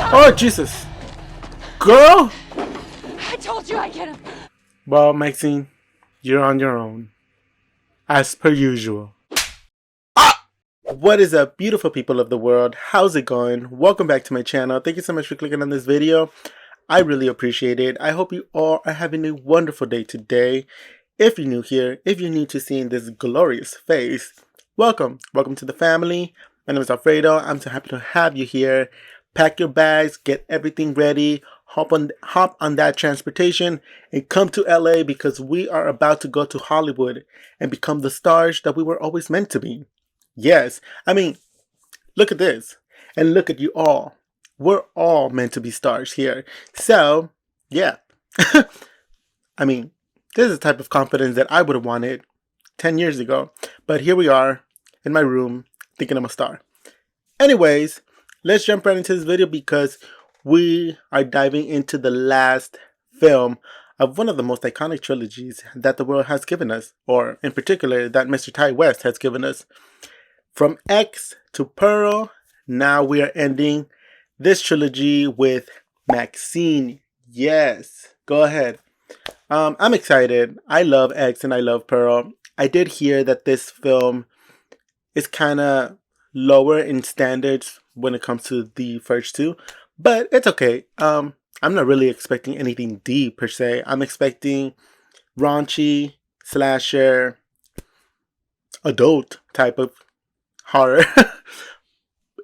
Oh, Jesus. Girl! I told you I'd get him. Well, Maxine, you're on your own. As per usual. What is up, beautiful people of the world? How's it going? Welcome back to my channel. Thank you so much for clicking on this video. I really appreciate it. I hope you all are having a wonderful day today. If you're new here, if you're new to seeing this glorious face, welcome. Welcome to the family. My name is Alfredo. I'm so happy to have you here. Pack your bags, get everything ready, hop on that transportation and come to LA because we are about to go to Hollywood and become the stars that we were always meant to be. Yes, I mean, look at this and look at you all. We're all meant to be stars here. So, yeah. I mean, this is the type of confidence that I would have wanted 10 years ago. But here we are in my room thinking I'm a star. Anyways, let's jump right into this video because we are diving into the last film of one of the most iconic trilogies that the world has given us, or in particular that Mr. Ty West has given us. From X to Pearl, now we are ending this trilogy with Maxine. Yes, go ahead. I'm excited. I love X and I love Pearl. I did hear that this film is kind of lower in standards when it comes to the first two, but it's okay. I'm not really expecting anything deep per se. I'm expecting raunchy, slasher, adult type of horror.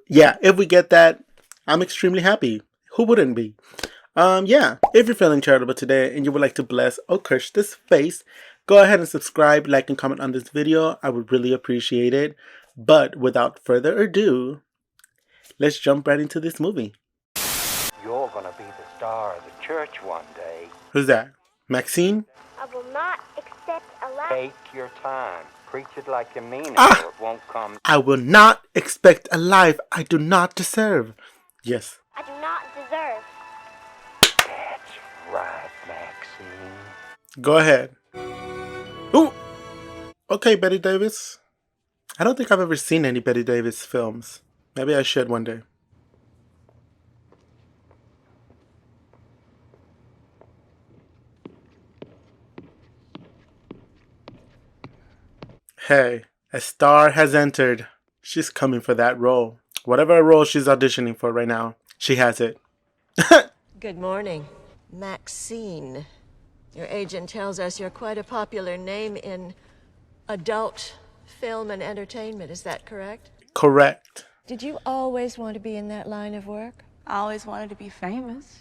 Yeah, if we get that, I'm extremely happy. Who wouldn't be? Yeah, if you're feeling charitable today and you would like to bless or curse this face, go ahead and subscribe, like, and comment on this video. I would really appreciate it. But without further ado, let's jump right into this movie. You're gonna be the star of the church one day. Who's that? Maxine? I will not accept a lie. Take your time. Preach it like you mean it, or it won't come. I will not expect a life I do not deserve. Yes. I do not deserve. That's right, Maxine. Go ahead. Ooh! Okay, Betty Davis. I don't think I've ever seen any Betty Davis films. Maybe I should one day. Hey, a star has entered. She's coming for that role. Whatever role she's auditioning for right now, she has it. Good morning, Maxine. Your agent tells us you're quite a popular name in adult film and entertainment. Is that correct? Correct. Did you always want to be in that line of work? I always wanted to be famous.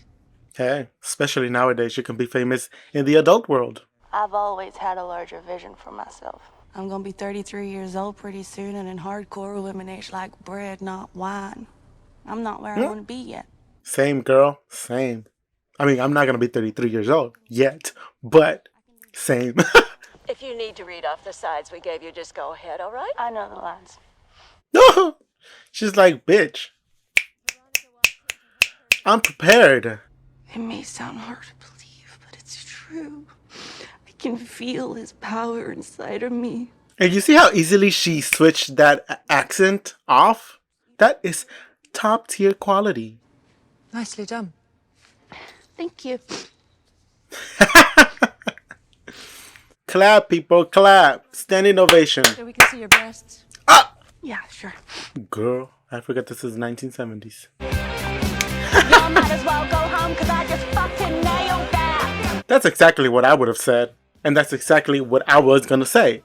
Hey, especially nowadays, you can be famous in the adult world. I've always had a larger vision for myself. I'm gonna be 33 years old pretty soon, and in hardcore women age like bread, not wine. I'm not where I want to be yet. Same, girl. Same. I mean, I'm not going to be 33 years old yet, but same. If you need to read off the sides we gave you, just go ahead, all right? I know the lines. No, she's like, bitch, I'm prepared. It may sound hard to believe, but it's true. I can feel his power inside of me. And you see how easily she switched that accent off? That is top tier quality. Nicely done. Thank you. Clap, people, clap. Standing ovation. So we can see your breasts. Ah! Yeah, sure. Girl, I forgot this is 1970s. Y'all might as well go home because I just fucking nailed that. That's exactly what I would have said. And that's exactly what I was going to say.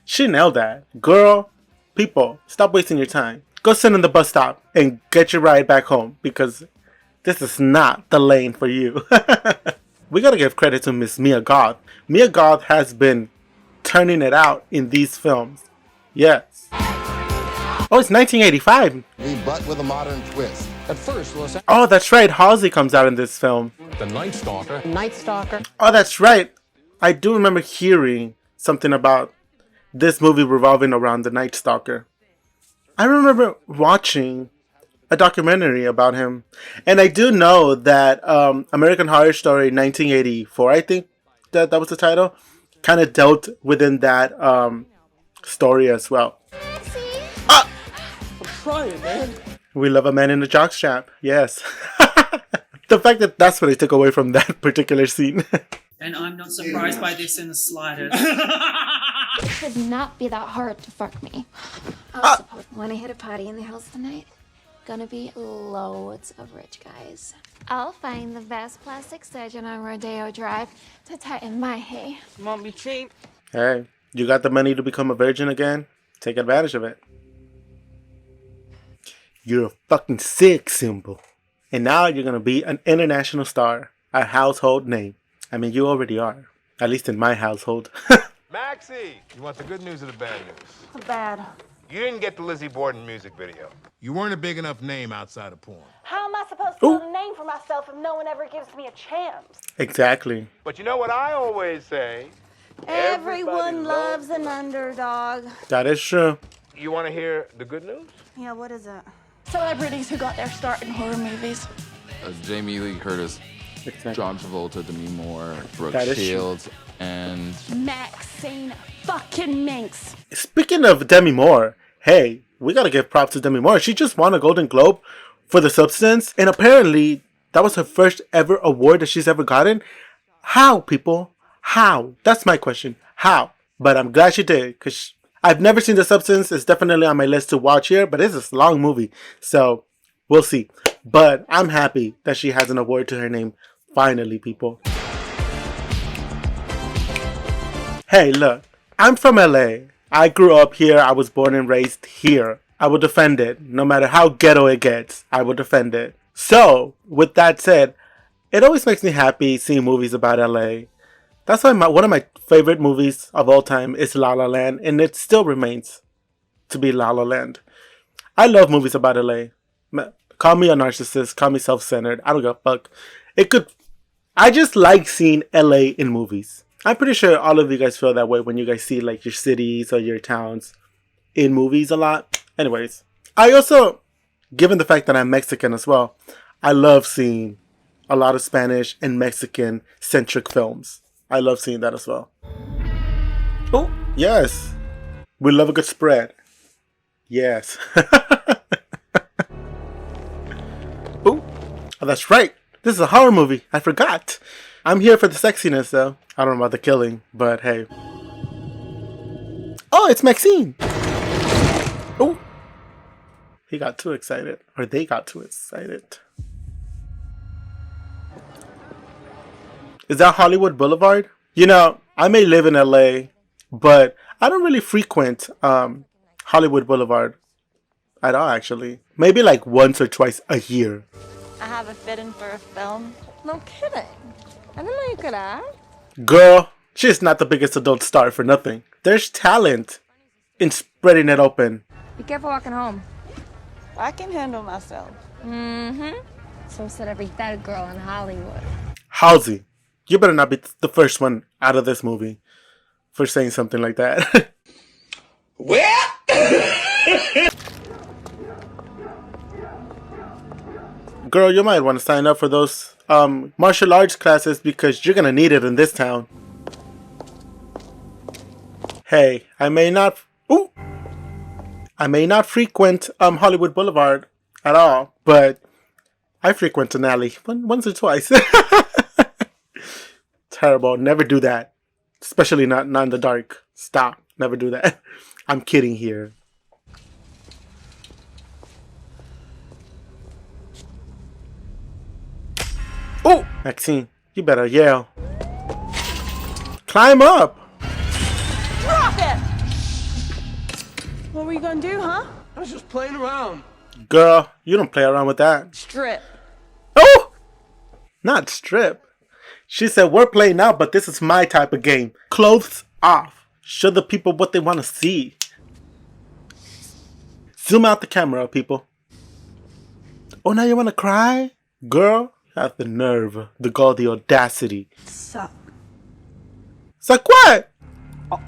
She nailed that. Girl, people, stop wasting your time. Go sit in the bus stop and get your ride back home because this is not the lane for you. We gotta give credit to Miss Mia Goth. Mia Goth has been turning it out in these films. Yes. Oh, it's 1985. But with a modern twist. At first, Oh, that's right. Halsey comes out in this film. the Night Stalker. Night Stalker. Oh, that's right. I do remember hearing something about this movie revolving around the Night Stalker. I remember watching a documentary about him. And I do know that American Horror Story 1984, I think that was the title, kind of dealt within that story as well. See? Ah! I'm trying, man. We love a man in a jockstrap. Yes. The fact that that's what I took away from that particular scene. And I'm not surprised by this in the slightest. It should not be that hard to fuck me. I suppose when I hit a party in the hills tonight, gonna be loads of rich guys. I'll find the best plastic surgeon on Rodeo Drive to tighten my hair. Won't be cheap. Hey, you got the money to become a virgin again? Take advantage of it. You're a fucking sex symbol. And now you're gonna be an international star. A household name. I mean, you already are. At least in my household. Maxie, you want the good news or the bad news? The bad. You didn't get the Lizzie Borden music video. You weren't a big enough name outside of porn. How am I supposed to build a name for myself if no one ever gives me a chance? Exactly. But you know what I always say? Everyone loves an underdog. That is true. You want to hear the good news? Yeah, what is it? Celebrities who got their start in horror movies. Jamie Lee Curtis, Exactly. John Travolta, Demi Moore, Brooke That is true. Shields, and Maxine fucking Minx. Speaking of Demi Moore, hey, we gotta give props to Demi Moore. She just won a Golden Globe for The Substance, and apparently that was her first ever award that she's ever gotten. How, people? How? That's my question. How? But I'm glad she did, because I've never seen The Substance. It's definitely on my list to watch here, but it's a long movie, so we'll see. But I'm happy that she has an award to her name. Finally, people. Hey, look, I'm from LA. I grew up here. I was born and raised here. I will defend it. No matter how ghetto it gets, I will defend it. So, with that said, it always makes me happy seeing movies about LA. That's why one of my favorite movies of all time is La La Land, and it still remains to be La La Land. I love movies about LA. Call me a narcissist, call me self-centered, I don't give a fuck. I just like seeing LA in movies. I'm pretty sure all of you guys feel that way when you guys see like your cities or your towns in movies a lot. Anyways, I also, given the fact that I'm Mexican as well, I love seeing a lot of Spanish and Mexican centric films. I love seeing that as well. Oh, yes. We love a good spread. Yes. Oh, that's right. This is a horror movie. I forgot. I'm here for the sexiness, though. I don't know about the killing, but hey. Oh, it's Maxine. Oh. He got too excited. Or they got too excited. Is that Hollywood Boulevard? You know, I may live in LA, but I don't really frequent Hollywood Boulevard at all, actually. Maybe like once or twice a year. I have a fit-in for a film. No kidding. I didn't know you could act. Girl, she's not the biggest adult star for nothing. There's talent in spreading it open. Be careful walking home. I can handle myself. Mm-hmm. So said every dead girl in Hollywood. Halsey, you better not be the first one out of this movie for saying something like that. Girl, you might want to sign up for those martial arts classes because you're gonna need it in this town. Hey, I may not frequent Hollywood Boulevard at all, but I frequent an alley once or twice. Terrible. Never do that. Especially not in the dark. Stop. Never do that. I'm kidding here. Oh, Maxine, you better yell. Climb up. Drop it! What were you gonna do, huh? I was just playing around. Girl, you don't play around with that. Strip. Oh! Not strip. She said, we're playing now, but this is my type of game. Clothes off. Show the people what they want to see. Zoom out the camera, people. Oh, now you want to cry? Girl, you have the nerve, the gall, the audacity. Suck. Suck what? Oh.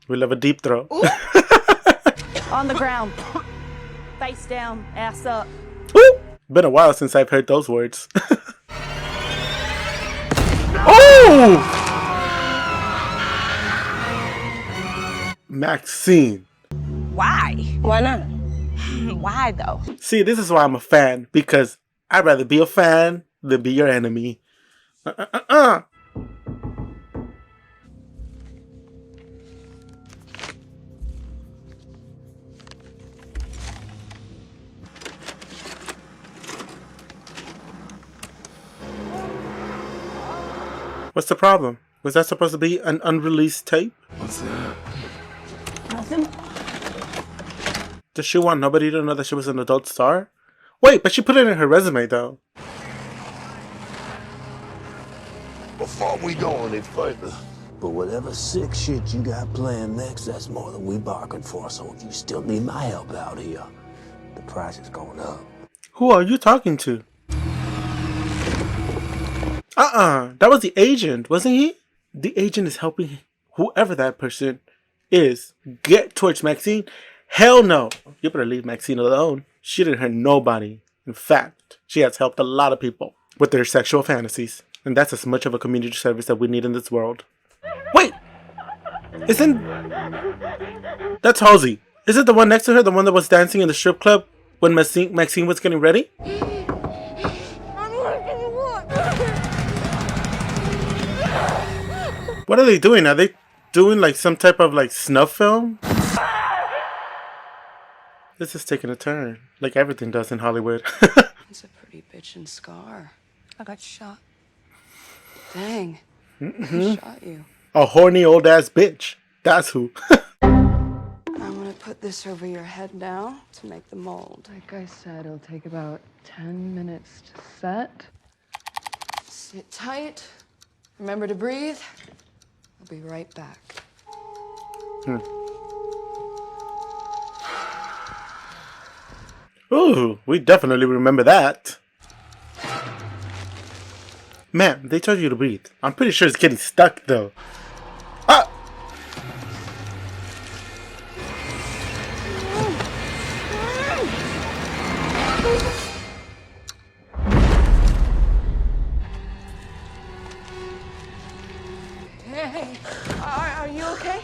We love a deep throat. On the ground. Face down, ass up. Ooh. Been a while since I've heard those words. Oh! Maxine. Why? Why not? Why though? See, this is why I'm a fan, because I'd rather be a fan than be your enemy. What's the problem? Was that supposed to be an unreleased tape? What's that? Nothing. Does she want nobody to know that she was an adult star? Wait, but she put it in her resume though. Before we go any further, but whatever sick shit you got planned next, that's more than we bargained for. So if you still need my help out here, the price is going up. Who are you talking to? That was the agent, wasn't he? The agent is helping whoever that person is get towards Maxine. Hell no. You better leave Maxine alone. She didn't hurt nobody. In fact, she has helped a lot of people with their sexual fantasies. And that's as much of a community service that we need in this world. Wait! That's Halsey. Is it the one next to her? The one that was dancing in the strip club when Maxine was getting ready? What are they doing? Are they doing like some type of like snuff film? This is taking a turn, like everything does in Hollywood. It's a pretty bitchin' scar. I got shot. Dang. Who shot you? A horny old ass bitch. That's who. I'm gonna put this over your head now to make the mold. Like I said, it'll take about 10 minutes to set. Sit tight. Remember to breathe. I'll be right back. Ooh, we definitely remember that. Man, they told you to breathe. I'm pretty sure it's getting stuck though. Ah! Hey, are you okay?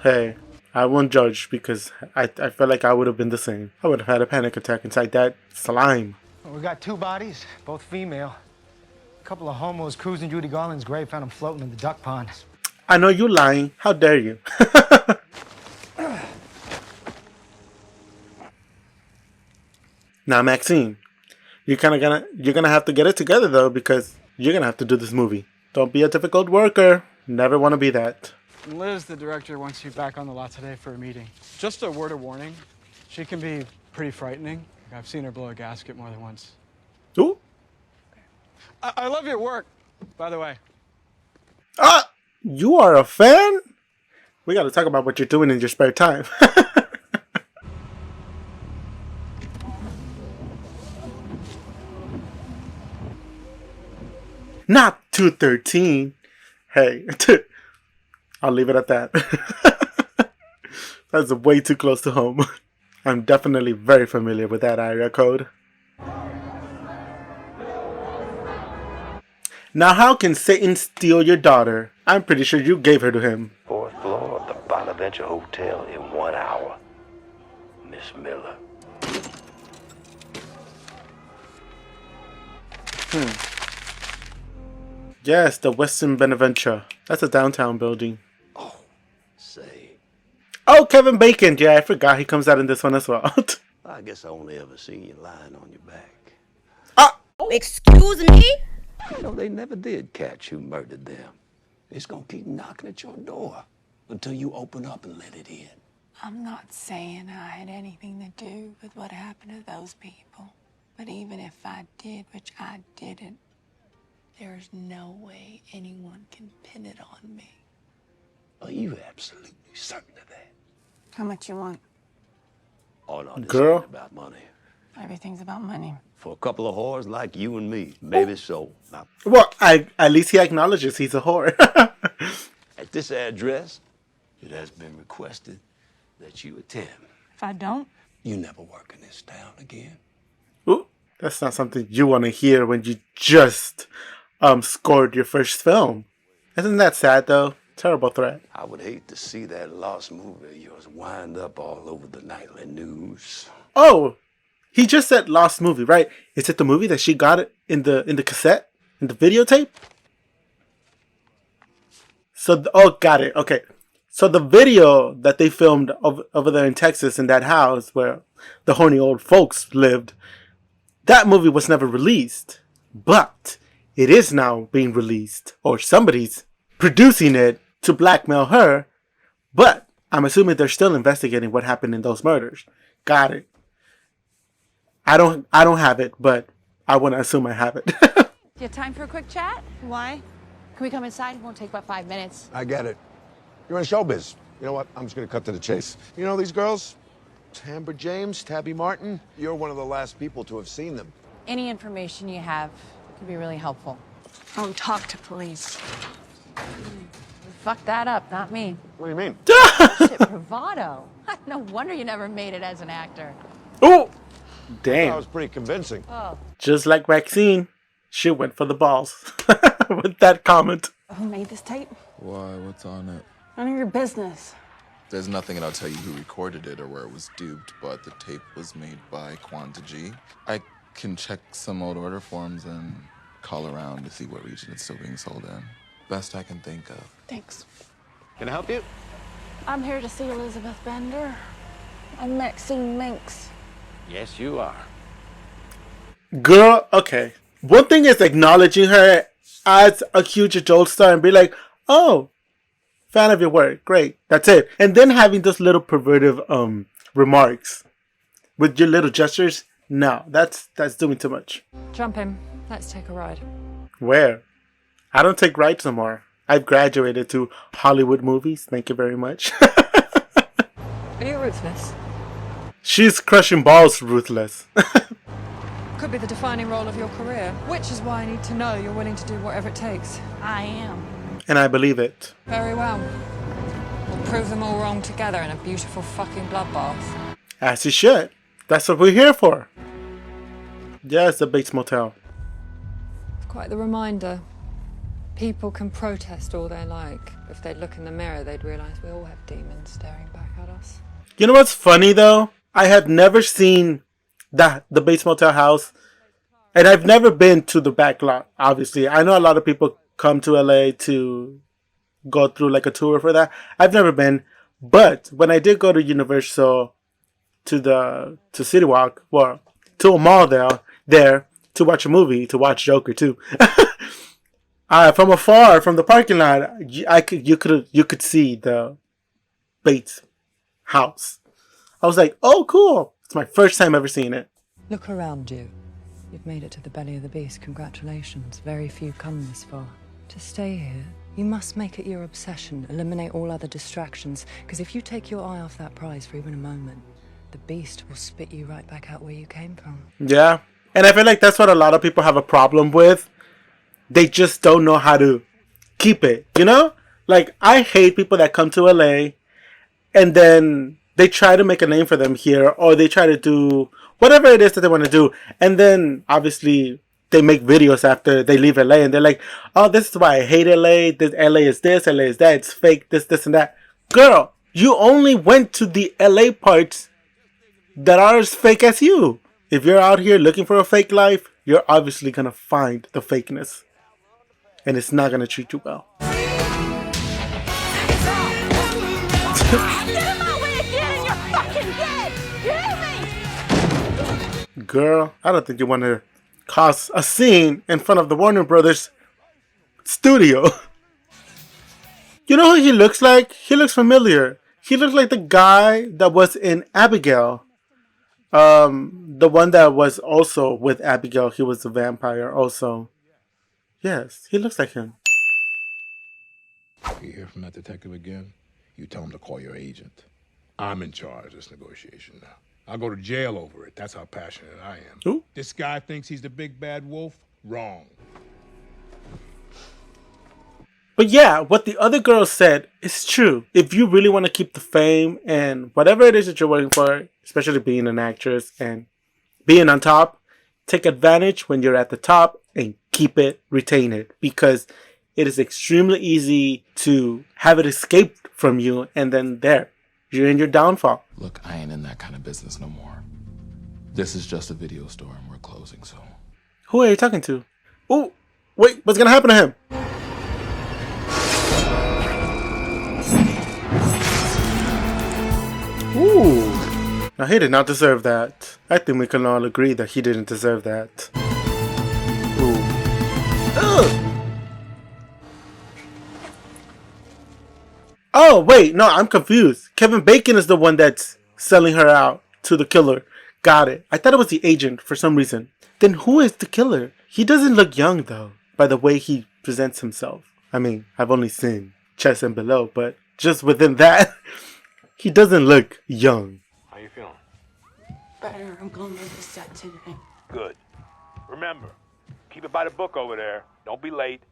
Hey, I won't judge because I felt like I would have been the same. I would have had a panic attack inside that slime. Well, we got 2 bodies, both female. A couple of homos cruising Judy Garland's grave, found them floating in the duck pond. I know you're lying. How dare you? Now, Maxine, you're gonna have to get it together though, because you're gonna have to do this movie. Don't be a difficult worker. Never want to be that. Liz, the director, wants you back on the lot today for a meeting. Just a word of warning, she can be pretty frightening. I've seen her blow a gasket more than once. Ooh. I love your work, by the way. Ah! You are a fan? We gotta talk about what you're doing in your spare time. Not 213. Hey, I'll leave it at that. That's way too close to home. I'm definitely very familiar with that area code. Now, how can Satan steal your daughter? I'm pretty sure you gave her to him. 4th floor of the Bonaventure Hotel in 1 hour. Miss Miller. Yes, the Western Bonaventure. That's a downtown building. Oh, say. Oh, Kevin Bacon. Yeah, I forgot he comes out in this one as well. I guess I only ever seen you lying on your back. Ah! Excuse me? You know, they never did catch who murdered them. It's gonna keep knocking at your door until you open up and let it in. I'm not saying I had anything to do with what happened to those people. But even if I did, which I didn't, there's no way anyone can pin it on me. Are you absolutely certain of that? How much you want? Oh, no, this Girl. ain't about money. Everything's about money. For a couple of whores like you and me, maybe so. Now, Well, at least he acknowledges he's a whore. at this address, it has been requested that you attend. If I don't? You never work in this town again. Ooh, that's not something you want to hear when you just scored your first film. Isn't that sad though? Terrible threat. I would hate to see that lost movie of yours wind up all over the nightly news. Oh, he just said lost movie, right? Is it the movie that she got it in the cassette, in the videotape? So, oh, got it. Okay. So the video that they filmed over there in Texas in that house where the horny old folks lived, that movie was never released. But it is now being released, or somebody's producing it to blackmail her. But I'm assuming they're still investigating what happened in those murders. Got it. I don't have it, but I want to assume I have it. You have time for a quick chat? Why? Can we come inside? It won't take about 5 minutes. I get it. You're in showbiz. You know what? I'm just gonna cut to the chase. You know these girls? Amber James, Tabby Martin. You're one of the last people to have seen them. Any information you have could be really helpful. Don't talk to police. Fuck that up, not me. What do you mean? Shit, bravado. No wonder you never made it as an actor. Oh, That damn. was pretty convincing. Oh. Just like Maxine, she went for the balls with that comment. Who made this tape? Why? What's on it? None of your business. There's nothing, and I'll tell you who recorded it or where it was duped, but the tape was made by Quanta G. I can check some old order forms and call around to see what region it's still being sold in. Best I can think of. Thanks. Can I help you? I'm here to see Elizabeth Bender. I'm Maxine Minx. Yes, you are. Girl, okay. One thing is acknowledging her as a huge adult star and be like, oh, fan of your work, great, that's it. And then having those little pervertive remarks with your little gestures, no, that's doing too much. Jump in. Let's take a ride. Where? I don't take rides no more. I've graduated to Hollywood movies. Thank you very much. Are you ruthless? She's crushing balls ruthless. Could be the defining role of your career, which is why I need to know you're willing to do whatever it takes. I am. And I believe it. Very well. We'll prove them all wrong together in a beautiful fucking bloodbath. As you should. That's what we're here for. Yes, the Bates Motel. It's quite the reminder. People can protest all they like. If they'd look in the mirror, they'd realize we all have demons staring back at us. You know what's funny though? I have never seen the Bates Motel house. And I've never been to the back lot, obviously. I know a lot of people come to LA to go through like a tour for that. I've never been. But when I did go to Universal, to City Walk, well, to a mall there to watch a movie, to watch Joker too. From afar, from the parking lot, you could see the Bates house. I was like, oh, cool. It's my first time ever seeing it. Look around you. You've made it to the belly of the beast. Congratulations. Very few come this far. To stay here, you must make it your obsession. Eliminate all other distractions. Because if you take your eye off that prize for even a moment, the beast will spit you right back out where you came from. Yeah. And I feel like that's what a lot of people have a problem with. They just don't know how to keep it, you know? Like, I hate people that come to LA and then they try to make a name for them here, or they try to do whatever it is that they want to do. And then, obviously, they make videos after they leave LA and they're like, oh, this is why I hate LA. LA is this, LA is that. It's fake, this, and that. Girl, you only went to the LA parts that are as fake as you. If you're out here looking for a fake life, you're obviously going to find the fakeness. And it's not going to treat you well. Girl, I don't think you want to cause a scene in front of the Warner Brothers studio. You know who he looks like? He looks familiar. He looks like the guy that was in Abigail. The one that was also with Abigail. He was a vampire also. Yes, he looks like him. You hear from that detective again? You tell him to call your agent. I'm in charge of this negotiation now. I'll go to jail over it. That's how passionate I am. Who? This guy thinks he's the big bad wolf? Wrong. But yeah, what the other girl said is true. If you really want to keep the fame and whatever it is that you're working for, especially being an actress and being on top, take advantage when you're at the top and keep it, retain it. Because it is extremely easy to have it escape from you, and then there, you're in your downfall. Look, I ain't in that kind of business no more. This is just a video store and we're closing soon. Who are you talking to? Oh, wait, what's gonna happen to him? Ooh. Now, he did not deserve that. I think we can all agree that he didn't deserve that. Ooh. Ugh. Oh, wait, no, I'm confused. Kevin Bacon is the one that's selling her out to the killer. Got it. I thought it was the agent for some reason. Then who is the killer? He doesn't look young, though, by the way he presents himself. I mean, I've only seen Chest and Below, but just within that, he doesn't look young. How you feeling? Better. I'm going to the set today. Good. Remember, keep it by the book over there. Don't be late.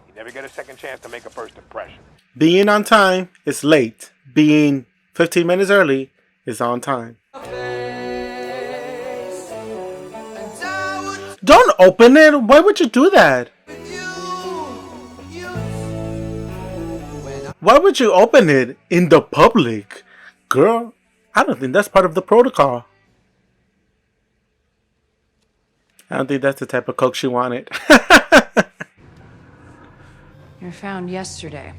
You never get a second chance to make a first impression. Being on time is late. Being 15 minutes early is on time. Don't open it! Why would you do that? Why would you open it in the public? Girl, I don't think that's part of the protocol. I don't think that's the type of coke she wanted. You were found yesterday,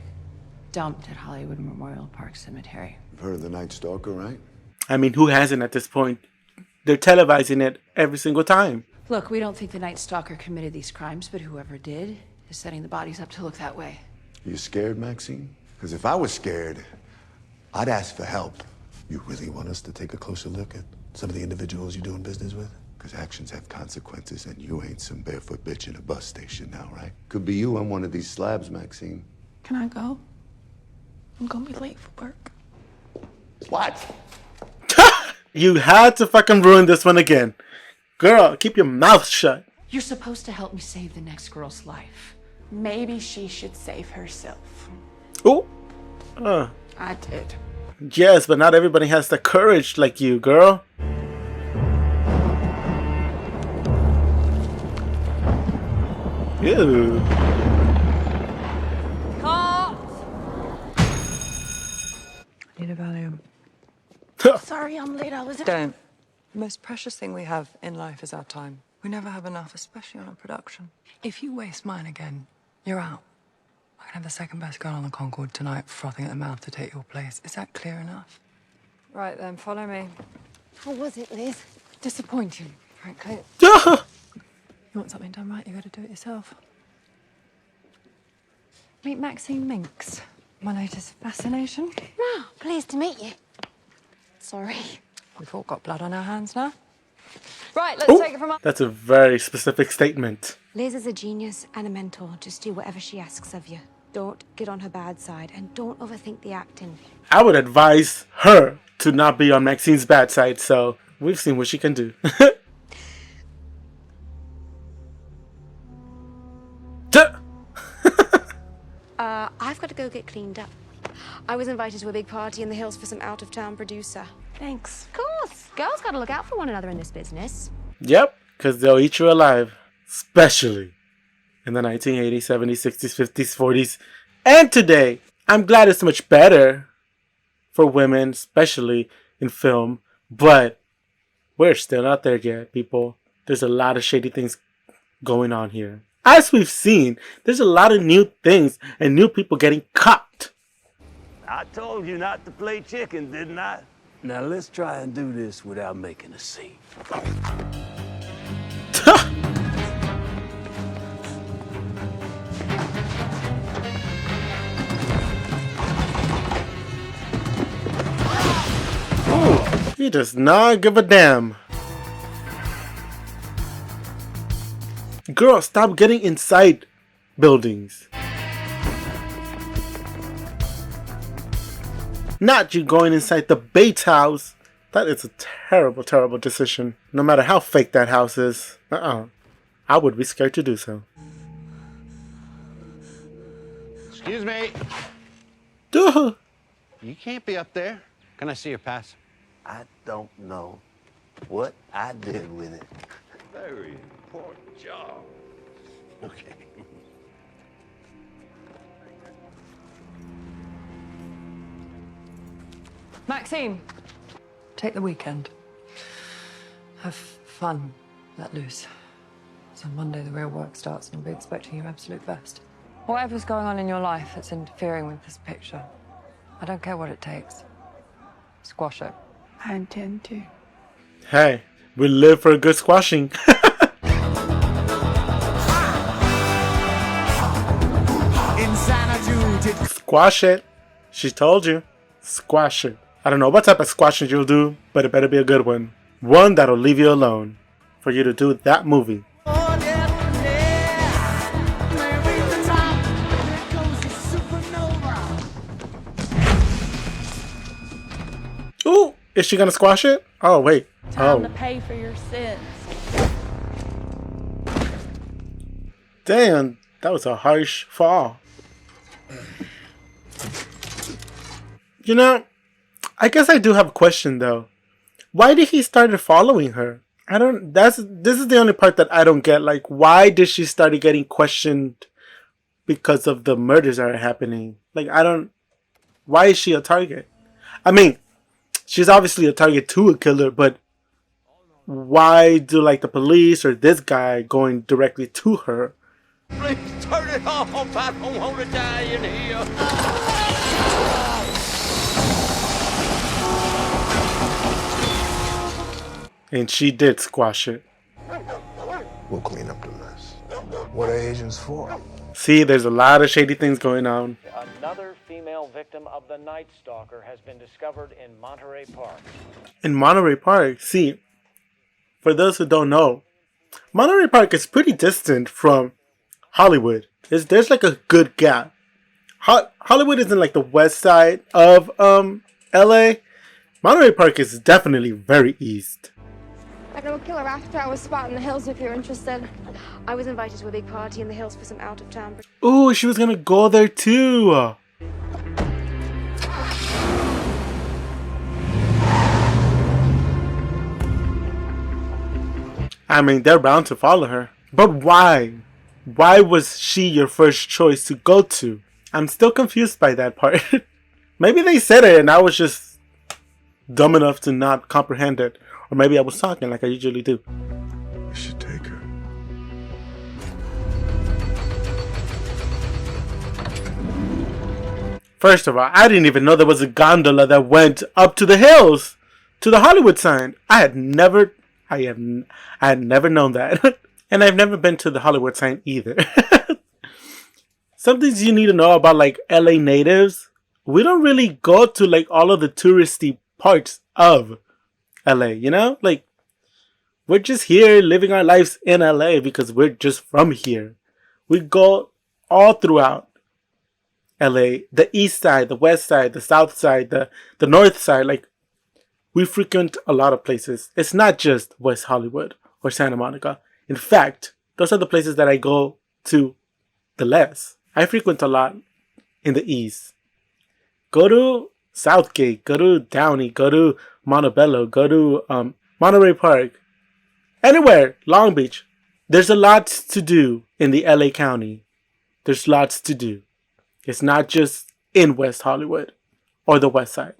dumped at Hollywood Memorial Park Cemetery. You've heard of the Night Stalker, right? I mean, who hasn't at this point? They're televising it every single time. Look, we don't think the Night Stalker committed these crimes, but whoever did is setting the bodies up to look that way. You scared, Maxine? Because if I was scared, I'd ask for help. You really want us to take a closer look at some of the individuals you're doing business with? Because actions have consequences, and you ain't some barefoot bitch in a bus station now, right? Could be you on one of these slabs, Maxine. Can I go? I'm gonna be late for work. What? You had to fucking ruin this one again. Girl, keep your mouth shut. You're supposed to help me save the next girl's life. Maybe she should save herself. Oh. I did. Yes, but not everybody has the courage like you, girl. Ew. Need a Valium. Sorry I'm late. I was... Don't. The most precious thing we have in life is our time. We never have enough, especially on a production. If you waste mine again, you're out. I can have the second best girl on the Concorde tonight, frothing at the mouth to take your place. Is that clear enough? Right then, follow me. How was it, Liz? Disappointing, frankly. You want something done right, you gotta do it yourself. Meet Maxine Minx, my latest fascination. Oh, pleased to meet you. Sorry. We've all got blood on our hands now. Right, let's take it from up. That's a very specific statement. Liz is a genius and a mentor. Just do whatever she asks of you. Don't get on her bad side, and don't overthink the acting. I would advise her to not be on Maxine's bad side, so we've seen what she can do. I've got to go get cleaned up. I was invited to a big party in the hills for some out-of-town producer. Thanks. Of course. Girls got to look out for one another in this business. Yep, because they'll eat you alive. Especially in the 1980s, 70s, 60s, 50s, 40s, and today. I'm glad it's much better for women, especially in film, but we're still not there yet, people. There's a lot of shady things going on here. As we've seen, there's a lot of new things and new people getting caught. I told you not to play chicken, didn't I? Now let's try and do this without making a scene. He does not give a damn. Girl, stop getting inside buildings. Not you going inside the Bates house. That is a terrible, terrible decision. No matter how fake that house is. I would be scared to do so. Excuse me. Duh. You can't be up there. Can I see your pass? I don't know what I did with it. Very important job. Okay. Maxine, take the weekend. Have fun, let loose. So on Monday the real work starts and I'll be expecting your absolute best. Whatever's going on in your life that's interfering with this picture, I don't care what it takes. Squash it. I intend to. Hey, we live for a good squashing. Squash it. She told you. Squash it. I don't know what type of squashing you'll do, but it better be a good one. One that'll leave you alone. For you to do that movie. Ooh, is she gonna squash it? Oh, wait. Time to pay for your sins. Damn, that was a harsh fall. You know, I guess I do have a question though. Why did he start following her? This is the only part that I don't get. Like, why did she start getting questioned because of the murders that are happening? Like, why is she a target? I mean, she's obviously a target to a killer, but why do like the police or this guy going directly to her? Please turn it off. I don't want to die in here. And she did squash it. We'll clean up the mess. What are agents for? See, there's a lot of shady things going on. Another female victim of the Night Stalker has been discovered in Monterey Park. In Monterey Park, see, for those who don't know, Monterey Park is pretty distant from Hollywood. There's like a good gap. Hollywood is in like the west side of LA. Monterey Park is definitely very east. I know a killer after hours spot in the hills if you're interested. I was invited to a big party in the hills for some out of town. Ooh, she was gonna go there too. I mean, they're bound to follow her. But why? Why was she your first choice to go to? I'm still confused by that part. Maybe they said it and I was just dumb enough to not comprehend it. Or maybe I was talking like I usually do. We should take her. First of all, I didn't even know there was a gondola that went up to the hills, to the Hollywood sign. I had never known that. And I've never been to the Hollywood sign either. Some things you need to know about like LA natives. We don't really go to like all of the touristy parts of LA, you know? Like, we're just here living our lives in LA because we're just from here. We go all throughout LA, the east side, the west side, the south side, the north side. Like, we frequent a lot of places. It's not just West Hollywood or Santa Monica. In fact, those are the places that I go to the less. I frequent a lot in the east. Go to Southgate, go to Downey, go to Montebello, go to Monterey Park, anywhere, Long Beach. There's a lot to do in the LA County. There's lots to do. It's not just in West Hollywood or the West Side.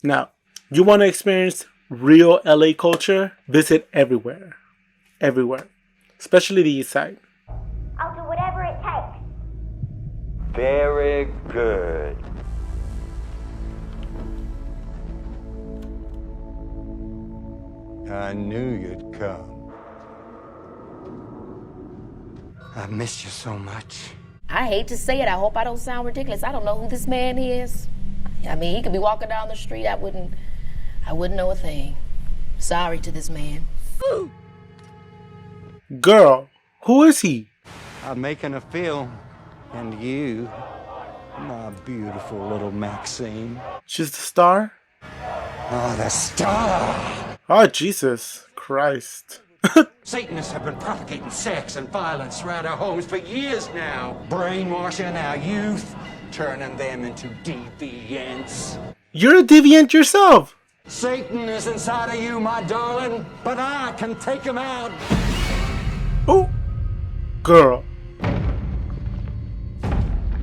Now, you want to experience real LA culture? Visit everywhere. Everywhere. Especially the East Side. I'll do whatever it takes. Very good. I knew you'd come. I missed you so much. I hate to say it. I hope I don't sound ridiculous. I don't know who this man is. I mean, he could be walking down the street. I wouldn't know a thing. Sorry to this man. Ooh. Girl, who is he? I'm making a film. And you, my beautiful little Maxine. She's the star? Oh, the star! Oh, Jesus Christ. Satanists have been propagating sex and violence around our homes for years now. Brainwashing our youth, turning them into deviants. You're a deviant yourself. Satan is inside of you, my darling, but I can take him out. Oh, girl.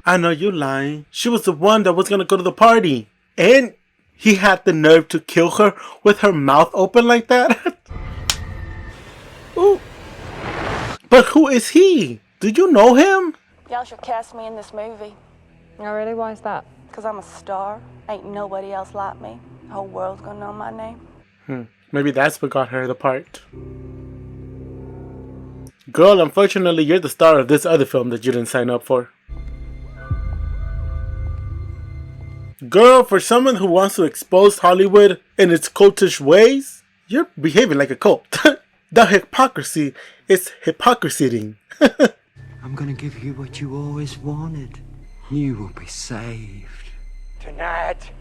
I know you're lying. She was the one that was gonna go to the party. And he had the nerve to kill her with her mouth open like that? Ooh. But who is he? Did you know him? Y'all should cast me in this movie. Oh, really? Why is that? Because I'm a star. Ain't nobody else like me. The whole world's gonna know my name. Maybe that's what got her the part. Girl, unfortunately, you're the star of this other film that you didn't sign up for. Girl, for someone who wants to expose Hollywood in its cultish ways, you're behaving like a cult. The hypocrisy is hypocrisying. I'm gonna give you what you always wanted. You will be saved. Tonight,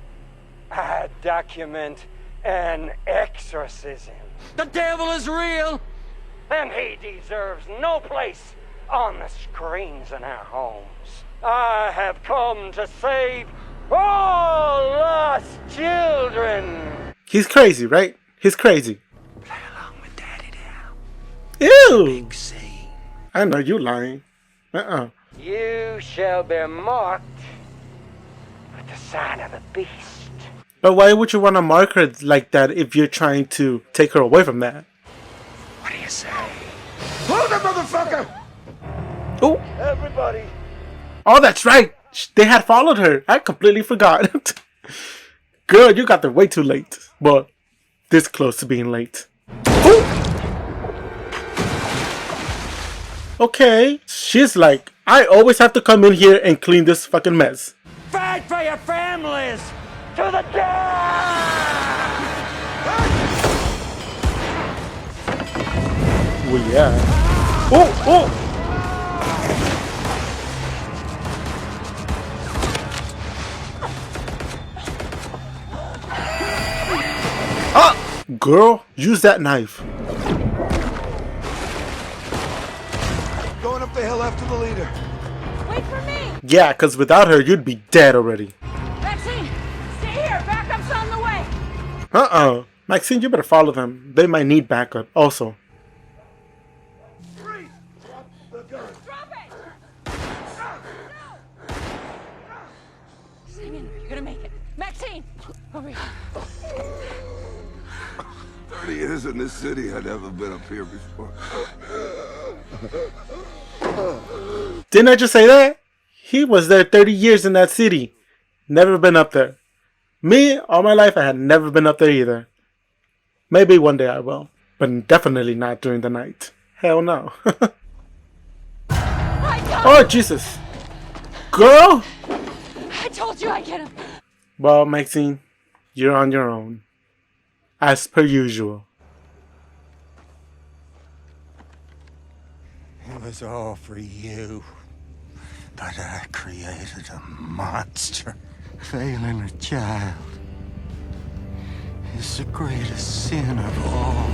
I document an exorcism. The devil is real! And he deserves no place on the screens in our homes. I have come to save all lost children. He's crazy, right? He's crazy. Play along with Daddy now. Ew! Big scene. I know you lying. You shall be marked with the sign of the beast. But why would you want to mark her like that if you're trying to take her away from that? What do you say? Hold it, motherfucker! Oh! Everybody! Oh, that's right! They had followed her. I completely forgot. Girl, you got there way too late. But this close to being late. Ooh. Okay. She's like, I always have to come in here and clean this fucking mess. Fight for your families! To the death! Well, yeah. Oh, oh! Ah! Girl, use that knife. Going up the hill after the leader. Wait for me! Yeah, because without her, you'd be dead already. Maxine, stay here. Backup's on the way. Maxine, you better follow them. They might need backup also. Drop it! Hang in there. You're gonna make it. Maxine! Over here. 30 years in this city, I'd never been up here before. Didn't I just say that? He was there 30 years in that city. Never been up there. Me, all my life, I had never been up there either. Maybe one day I will. But definitely not during the night. Hell no. Oh, Jesus. Girl! I told you I'd get him. Well, Maxine, you're on your own. As per usual. It was all for you. But I created a monster. Failing a child is the greatest sin of all.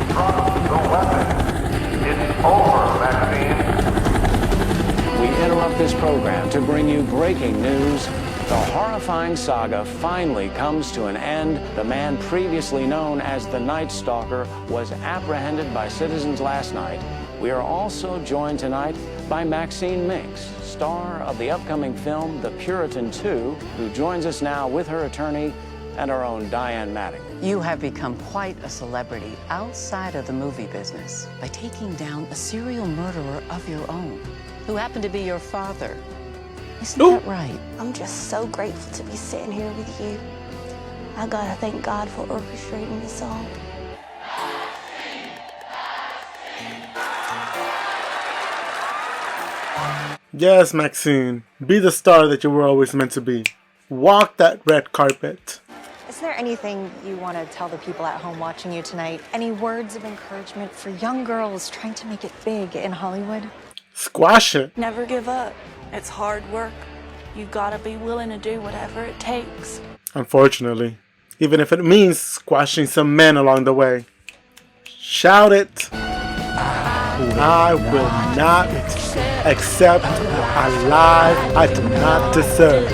Drop the weapon. It's over, Maxine. We interrupt this program to bring you breaking news. The horrifying saga finally comes to an end. The man previously known as the Night Stalker was apprehended by citizens last night. We are also joined tonight by Maxine Minx, star of the upcoming film The Puritan 2, who joins us now with her attorney and our own Diane Maddock. You have become quite a celebrity outside of the movie business by taking down a serial murderer of your own, who happened to be your father. Isn't that right? I'm just so grateful to be sitting here with you. I gotta thank God for orchestrating this all. Yes, Maxine. Be the star that you were always meant to be. Walk that red carpet. Is there anything you want to tell the people at home watching you tonight? Any words of encouragement for young girls trying to make it big in Hollywood? Squash it. Never give up. It's hard work. You gotta be willing to do whatever it takes. Unfortunately. Even if it means squashing some men along the way. Shout it. I will not accept a life I do not deserve.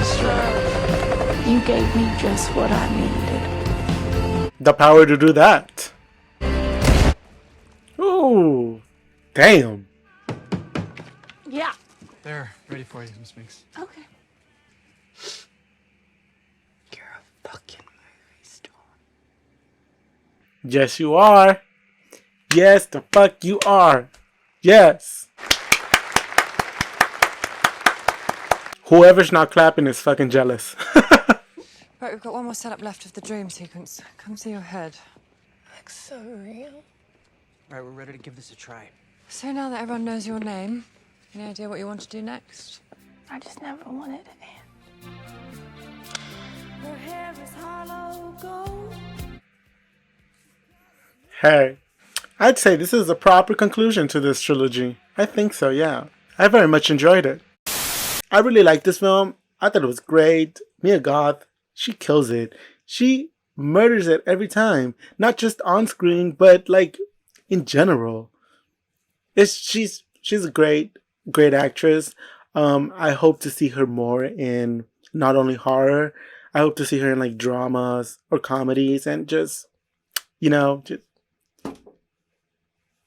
You gave me just what I needed. The power to do that. Ooh. Damn. Yeah. They're ready for you, Miss Minx. Okay. Yes, you are. Yes, the fuck you are. Yes. Whoever's not clapping is fucking jealous. Right, we've got one more setup left of the dream sequence. Come see your head. Looks so real. All right, we're ready to give this a try. So now that everyone knows your name, any idea what you want to do next? I just never wanted it to end. Her hair is hollow gold. Hey, I'd say this is a proper conclusion to this trilogy. I think so, yeah. I very much enjoyed it. I really liked this film. I thought it was great. Mia Goth, she kills it. She murders it every time. Not just on screen, but like in general. She's a great actress. I hope to see her more in not only horror. I hope to see her in like dramas or comedies and just,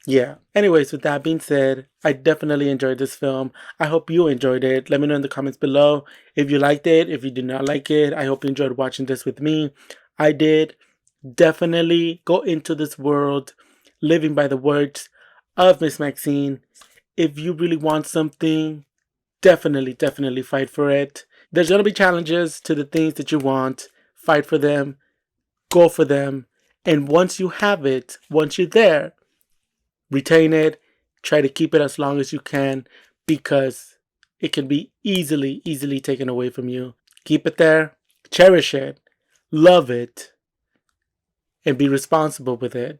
yeah. Anyways, with that being said, I definitely enjoyed this film. I hope you enjoyed it. Let me know in the comments below if you liked it, if you did not like it. I hope you enjoyed watching this with me. I did. Definitely go into this world living by the words of Miss Maxine. If you really want something, definitely fight for it. There's going to be challenges to the things that you want. Fight for them. Go for them. And once you have it, once you're there, retain it. Try to keep it as long as you can because it can be easily taken away from you. Keep it there. Cherish it. Love it. And be responsible with it.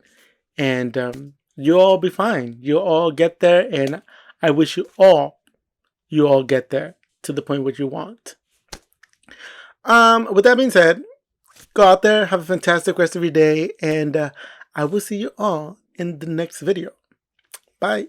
And you'll all be fine. You'll all get there. And I wish you all get there to the point where you want. With that being said, go out there. Have a fantastic rest of your day. And I will see you all in the next video. Bye.